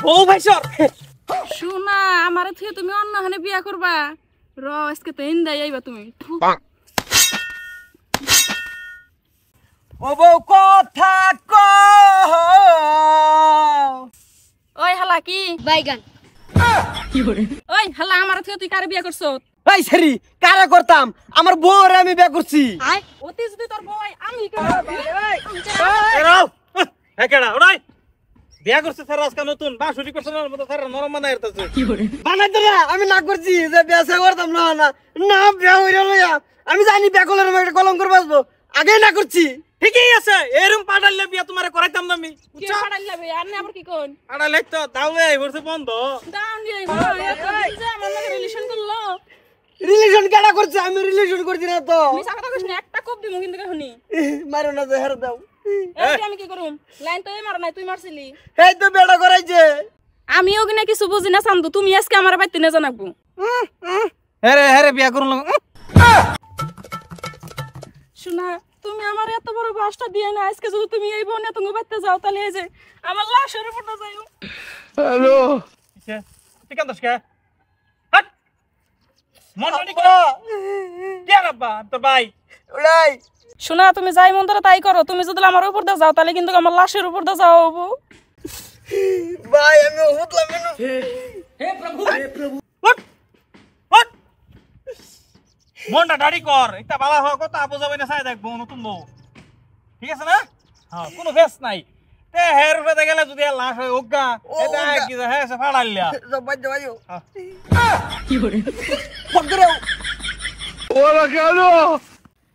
বউ ভাইসর শোনা আমারে থেকে তুমি অন্য হানে বিয়া করবা র আজকে তো ইন্দাই আইবা তুমি ও বউ কথা কও ওই হালা কি বাইগান কি করে ওই হালা আমারে থেকে তুই কারে বিয়া করছ এই সারি কারা করতাম আমার বউরে আমি বিয়ে করছি অতি যদি তোর বউ আমি এরাও কেডা ওরাই বিয়া করছে স্যার আজকে নতুন বাঁশুরি করছে না মতো স্যার নরম বানাই আসছে কি করে বানাইতো না আমি না করছি যে বিয়া করতাম না না না বিয়া হইরা লইয়া আমি জানি বিয়া করলে আমি একটা কলম করে বাসবো আগে না করছি ঠিকই আছে এরকম পাড়াইলে বিয়া তোমারে করাইতাম না আমি কি পাড়াইলা বে আর না আবার কি কোন পাড়াইলে তো দাও এই বর্ষে বন্ধ দাও নি এই যে আমার লগে রিলেশন করলো রিলেশন কেডা করছে আমি রিলেশন করছি না তো মিছা কথা কইছ না একটা কোপ দিমু কিন্তু শুনি মারো না যে হের দাও এই আমি কি করুম লাইন তো এই মার নাই তুই মারছিলি এই তো বেড়া করাইছে আমিও কিনা কিছু বুঝি না চান্দু তুমি আজকে আমার বাইতে না জানাবো হেরে হেরে বিয়া করুন শোনা তুমি আমার এত বড় বাসটা দিয়ে না আজকে যদি তুমি এই বনে তুমি বাইতে যাও তাহলে এই যে আমার লাশের উপরটা যাইও হ্যালো ঠিক আছে কে হাট মনটি কো কে রাব্বা তোর ভাই ওলাই শোনা তুমি যাই মন ধরে তাই করো তুমি যদি আমার উপর দিয়ে যাও তাহলে কিন্তু আমার লাশের উপর দিয়ে যাও হবো ভাই আমি হুতলাম না হে প্রভু হট হট মনটা দাড়ি কর এটা বালা হয় কথা বুঝাবে না চাই দেখবো নতুন বউ ঠিক আছে না হ্যাঁ কোনো ফেস নাই তে হের উপরে গেলে যদি লাশ হয় ওগা এটা কি হ্যাঁ সে ফাড়াইলা জবাই জবাইও কি করে ফট করে ওরা কেন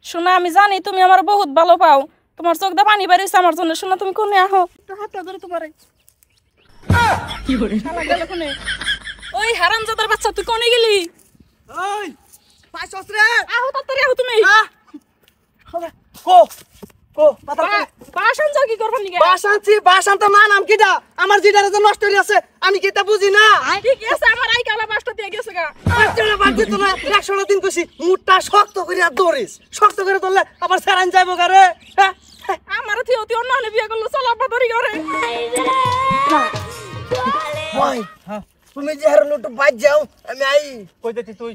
শোনা আমি জানি তুমি আমার বহুত ভালো পাও তোমার চোখ দা পানি বেরিয়েছে আমার জন্য শোনা তুমি কোনে আহো হাতটা ধরে তোমারে কি করে শালা গেল কোনে ওই হারামজাদার বাচ্চা তুই কোনে গেলি ওই পাঁচশ রে আহো তাড়াতাড়ি আহো তুমি কো কো পাতা বাসন যাও কি করবা নিগে বাসান তো না নাম কিডা আমার জিডারে তো নষ্ট হয়ে আছে আমি কি তা বুঝি না ঠিক আছে আমার আই কালা বাসটা দিয়ে গেছে গা আচ্ছা বাদ দিত না 100 দিন কইছি মুটটা শক্ত করে আর দৌড়িস শক্ত করে ধরলে আবার সারান যাইবো গারে আমার থিও তুই অন্য হলে বিয়ে করলো চল আপা ধরি করে ভাই তুমি যে হারলো তো বাজ যাও আমি আই কই যাচ্ছি তুই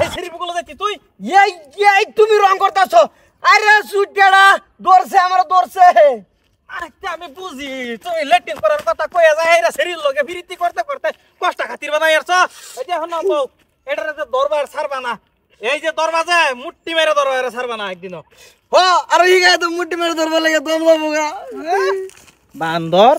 এই সিঁড়ি বগলে যাচ্ছি তুই এই তুমি রং করতাছো আরে সুটডা দৌড়ছে আমার দৌড়ছে আচ্ছা আমি বুঝি তুমি লেটিং করার কথা কইয়া যায় এরা শরীর লগে বিরতি করতে করতে কষ্ট খাতির বানাই আসছ এই যে হন বউ এটারে যে দরবার ছাড়বা না এই যে দরবাজে মুট্টি মেরে দরবারে ছাড়বা না একদিন ও আর এই গায়ে তো মুট্টি মেরে দরবার লাগে দম দমগা বান্দর